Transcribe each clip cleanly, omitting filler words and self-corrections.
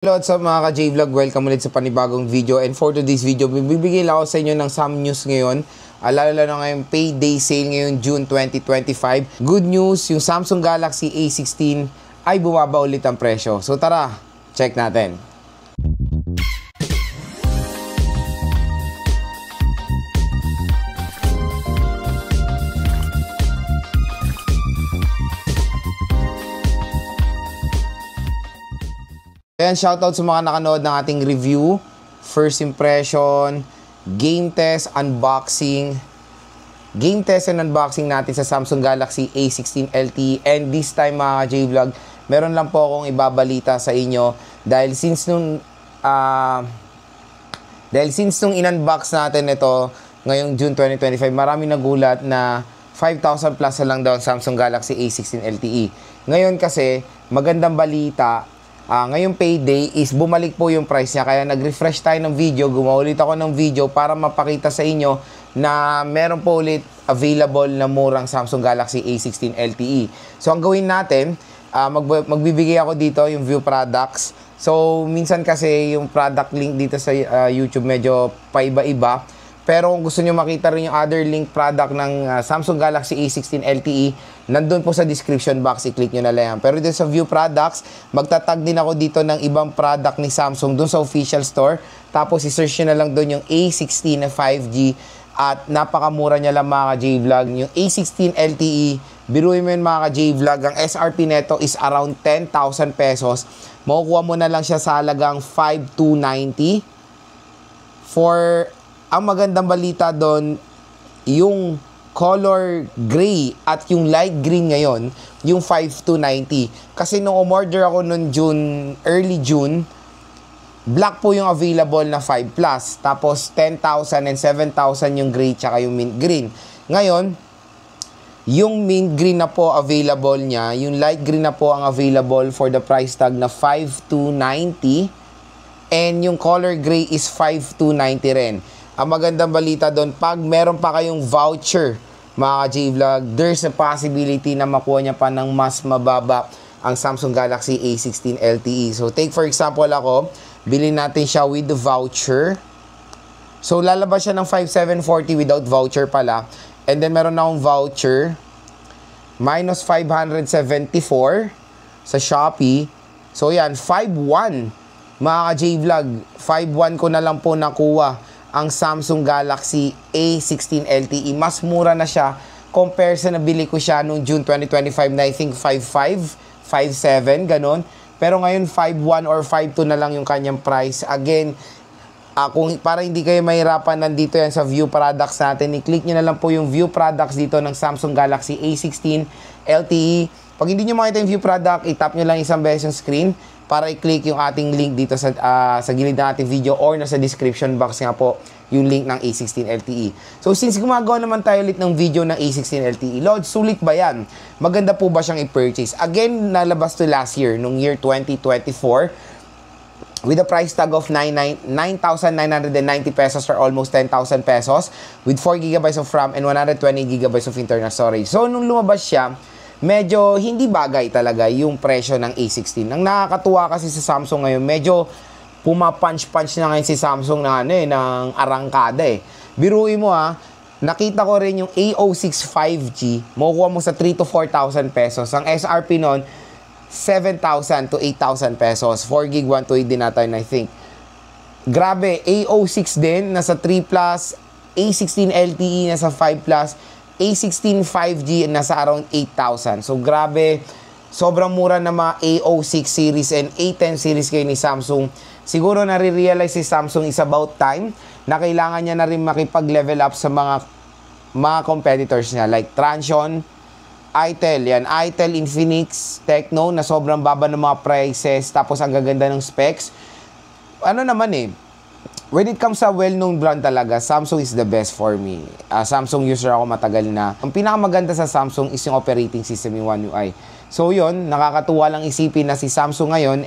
Hello sa mga ka-J-Vlog, welcome ulit sa panibagong video. And for today's video, bibigay lang ako sa inyo ng some news ngayon. Lalo na ngayong payday sale ngayon June 2025. Good news, yung Samsung Galaxy A16 ay bumaba ulit ang presyo. So tara, check natin. Ayan, shoutout sa mga nakanood ng ating review, first impression, game test, unboxing. Game test and unboxing natin sa Samsung Galaxy A16 LTE. And this time mga J-Vlog, meron lang po akong ibabalita sa inyo dahil since nung in-unbox natin ito ngayong June 2025, marami nagulat na 5,000 plus na lang daw ang Samsung Galaxy A16 LTE. Ngayon kasi, magandang balita, ngayong payday is bumalik po yung price niya. Kaya nag-refresh tayo ng video, gumawa ulit ako ng video para mapakita sa inyo na meron po ulit available na murang Samsung Galaxy A16 LTE. So ang gawin natin, magbibigay ako dito yung view products. So minsan kasi yung product link dito sa YouTube medyo paiba-iba. Pero kung gusto nyo makita rin yung other link product ng Samsung Galaxy A16 LTE, nandun po sa description box, i-click nyo na lang. Pero dito sa view products, magtatag din ako dito ng ibang product ni Samsung dun sa official store. Tapos i-search nyo na lang dun yung A16 na 5G at napakamura niya lang mga ka-J-Vlog. Yung A16 LTE, biruin mo yun mga ka-J-Vlog, ang SRP neto is around 10,000 pesos. Makukuha mo na lang siya sa halagang 5,290. Ang magandang balita doon, yung color gray at yung light green ngayon, yung 5,290. Kasi nung umorder ako noong early June, black po yung available na 5 Plus. Tapos 10,000 and 7,000 yung gray tsaka yung mint green. Ngayon, yung mint green na po available niya, yung light green na po ang available for the price tag na 5,290. And yung color gray is 5,290 rin. Ang magandang balita doon, pag meron pa kayong voucher, mga J-Vlog, there's a possibility na makuha niya pa ng mas mababa ang Samsung Galaxy A16 LTE. So, take for example ako, bilhin natin siya with the voucher. So, lalabas siya ng 5,740 without voucher pala. And then, meron akong voucher, minus 574 sa Shopee. So, yan, 5,100. Mga J-Vlog, 5,100 ko na lang po nakuha ang Samsung Galaxy A16 LTE. Mas mura na siya compare sa nabili ko siya noong June 2025 na I think 5,500, 5,700, ganun. Pero ngayon 5,100 or 5,200 na lang yung kanyang price. Again, para hindi kayo mahirapan, nandito yan sa view products natin. I-click nyo na lang po yung view products dito ng Samsung Galaxy A16 LTE. Pag hindi nyo makita yung view product, i-tap nyo lang isang beses yung screen para i-click yung ating link dito sa gilid ng ating video or nasa description box nga po yung link ng A16 LTE. So since gumagawa naman tayo ulit ng video ng A16 LTE, Lord, sulit ba yan? Maganda po ba siyang i-purchase? Again, nalabas to last year, nung year 2024, with a price tag of 9,990 pesos or almost 10,000 pesos with 4 GB of RAM and 120 GB of internal storage. So nung lumabas siya, medyo hindi bagay talaga yung presyo ng A16. Ang nakakatuwa kasi sa Samsung ngayon, medyo pumapunch-punch na ngayon si Samsung na ng arangkada eh. Biruin mo nakita ko rin yung A06 5G, makukuha mo sa 3,000 to 4,000 pesos. Ang SRP nun, 7,000 to 8,000 pesos. 4 gig 128 din natin, I think. Grabe, A06 din, nasa 3 Plus, A16 LTE, nasa 5 Plus, A16 5G nasa around 8,000. So grabe, sobrang mura na mga A06 series and A10 series kayo ni Samsung. Siguro nare-realize si Samsung is about time na kailangan niya na rin makipag-level up sa mga competitors niya like Transsion, Itel, yan, Itel, Infinix, Tecno na sobrang baba ng mga prices tapos ang gaganda ng specs. Ano naman when it comes sa well-known brand talaga, Samsung is the best for me. Samsung user ako matagal na. Ang pinakamaganda sa Samsung is yung operating system, yung One UI. So yun, nakakatuwa lang isipin na si Samsung ngayon,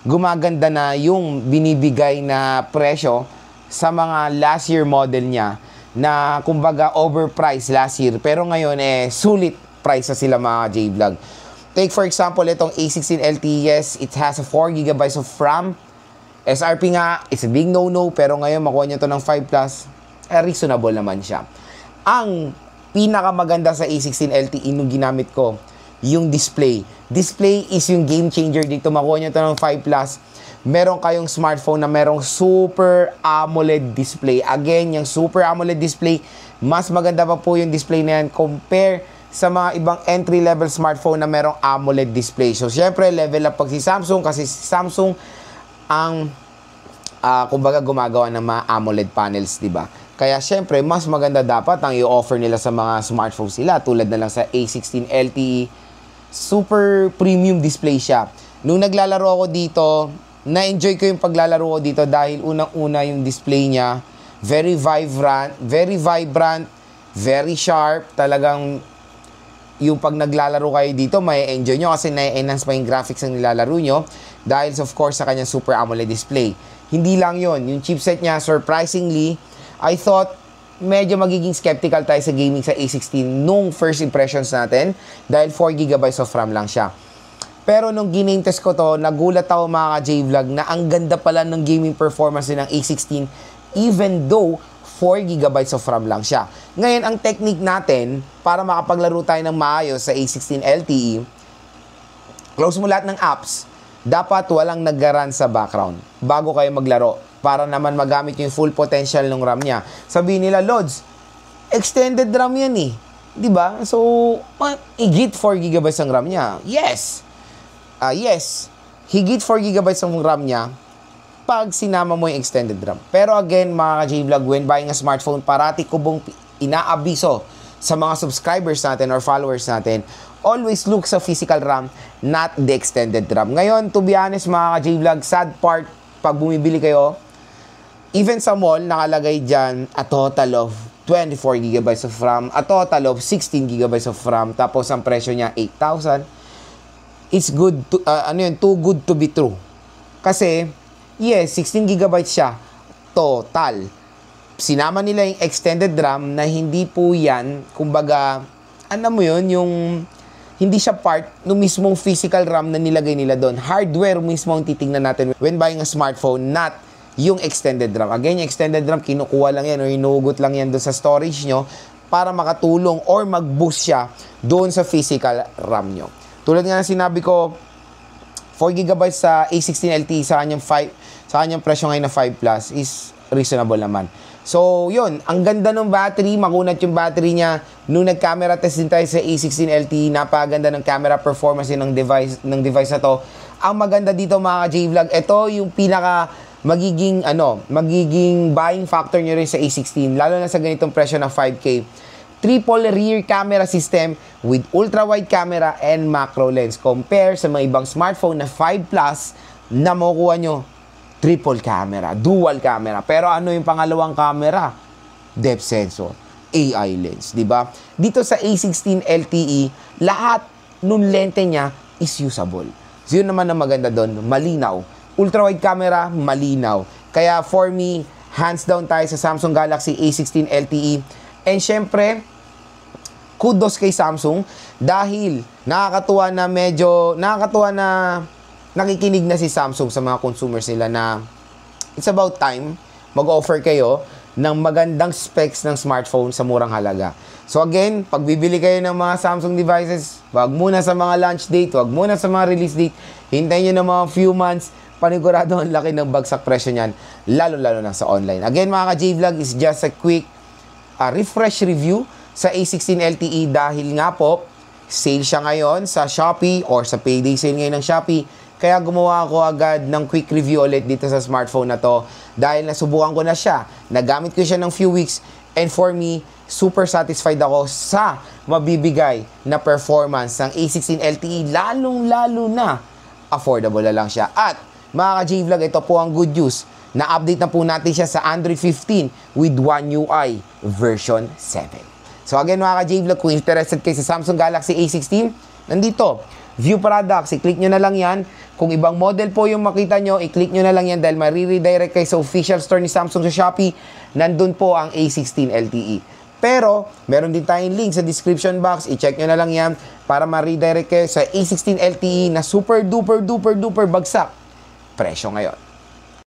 gumaganda na yung binibigay na presyo sa mga last year model niya na kumbaga overpriced last year. Pero ngayon, sulit price na sila mga J-Vlog. Take for example, itong A16 LTE, yes, it has a 4 GB of RAM. SRP nga, it's a big no-no, pero ngayon makuha nyo to ng 5 Plus, reasonable naman siya. Ang pinakamaganda sa A16 LTE nung ginamit ko, yung display. Display is yung game changer dito. Makuha nyo to ng 5 Plus. Meron kayong smartphone na merong Super AMOLED display. Again, yung Super AMOLED display, mas maganda pa po yung display na yan compare sa mga ibang entry-level smartphone na merong AMOLED display. So, syempre, level up pag si Samsung kasi si Samsung ang, kumbaga, gumagawa ng mga AMOLED panels, diba? Kaya, syempre, mas maganda dapat ang i-offer nila sa mga smartphones sila. Tulad na lang sa A16 LTE, super premium display siya. Nung naglalaro ako dito, na-enjoy ko yung paglalaro ko dito dahil unang-una yung display niya, very vibrant, very sharp. Talagang yung pag naglalaro kayo dito, may enjoy nyo kasi na-enhance pa yung graphics ng nilalaro nyo dahil of course sa kanyang Super AMOLED display. Hindi lang yon, yung chipset niya, surprisingly, I thought medyo magiging skeptical tayo sa gaming sa A16 nung first impressions natin dahil 4 GB of RAM lang siya. Pero nung giname test ko to, nagulat ako mga ka-J-Vlog na ang ganda pala ng gaming performance ng A16 even though 4 GB of RAM lang siya. Ngayon, ang technique natin para makapaglaro tayo ng maayos sa A16 LTE, close mo lahat ng apps, dapat walang nag-run sa background bago kayo maglaro para naman magamit yung full potential ng RAM niya. Sabihin nila, Lods, extended RAM yan eh. Diba? So, higit 4 GB ang RAM niya. Yes. Yes. Higit 4 GB ang RAM niya pag sinama mo yung extended RAM. Pero again, mga ka-J-Vlog, when buying a smartphone, parati ko bang inaabiso sa mga subscribers natin or followers natin, always look sa physical RAM, not the extended RAM. Ngayon, to be honest, mga ka-J-Vlog, sad part, pag bumibili kayo, even sa mall, nakalagay dyan a total of 24 GB of RAM, a total of 16 GB of RAM, tapos ang presyo niya 8,000. It's good to, too good to be true. Kasi, yes, 16 GB siya, total. Sinama nila yung extended RAM na hindi po yan, kumbaga, ano mo yun, yung hindi siya part ng mismong physical RAM na nilagay nila doon. Hardware mismo ang titingnan natin when buying a smartphone, not yung extended RAM. Again, yung extended RAM, kinukuha lang yan o inuugot lang yan doon sa storage nyo para makatulong or mag-boost siya doon sa physical RAM nyo. Tulad nga na sinabi ko, 4 GB sa A16 LTE sa kanyang presyo ngayon na 5 Plus is reasonable naman. So, yun. Ang ganda ng battery. Makunat yung battery niya. Nung nag-camera test din tayo sa A16 LTE, napaganda ng camera performance ng device na to. Ang maganda dito mga J-Vlog, ito yung pinaka magiging buying factor nyo rin sa A16, lalo na sa ganitong presyo na 5K. Triple rear camera system with ultra-wide camera and macro lens. Compare sa mga ibang smartphone na 5 Plus na makukuha nyo triple camera, dual camera. Pero ano yung pangalawang camera? Depth sensor, AI lens, di ba? Dito sa A16 LTE, lahat nung lente niya is usable. So yun naman ang maganda doon, malinaw. Ultra-wide camera, malinaw. Kaya for me, hands down tayo sa Samsung Galaxy A16 LTE. And syempre, kudos kay Samsung dahil nakakatuwa na nakikinig na si Samsung sa mga consumers nila na it's about time mag-offer kayo ng magandang specs ng smartphone sa murang halaga. So again, pag bibili kayo ng mga Samsung devices, wag muna sa mga launch date, wag muna sa mga release date, hintayin nyo ng mga few months, panigurado ang laki ng bagsak presyo niyan, lalo-lalo na sa online. Again mga ka-J-Vlog, is just a quick refresh review sa A16 LTE dahil nga po, sale siya ngayon sa Shopee or sa payday sale ngayon ng Shopee. Kaya gumawa ako agad ng quick review ulit dito sa smartphone na to dahil nasubukan ko na siya. Nagamit ko siya ng few weeks and for me, super satisfied ako sa mabibigay na performance ng A16 LTE, lalong-lalo na affordable na lang siya. At mga ka-J-Vlog, ito po ang good news. Na-update na po natin siya sa Android 15 with One UI version 7. So again mga ka-J-Vlog, kung interested kayo sa Samsung Galaxy A16, nandito, View Products, i-click nyo na lang yan. Kung ibang model po yung makita nyo, i-click nyo na lang yan dahil ma-redirect kayo sa official store ni Samsung sa Shopee. Nandun po ang A16 LTE. Pero, meron din tayong link sa description box. I-check nyo na lang yan para ma-redirect kayo sa A16 LTE na super duper duper duper bagsak presyo ngayon.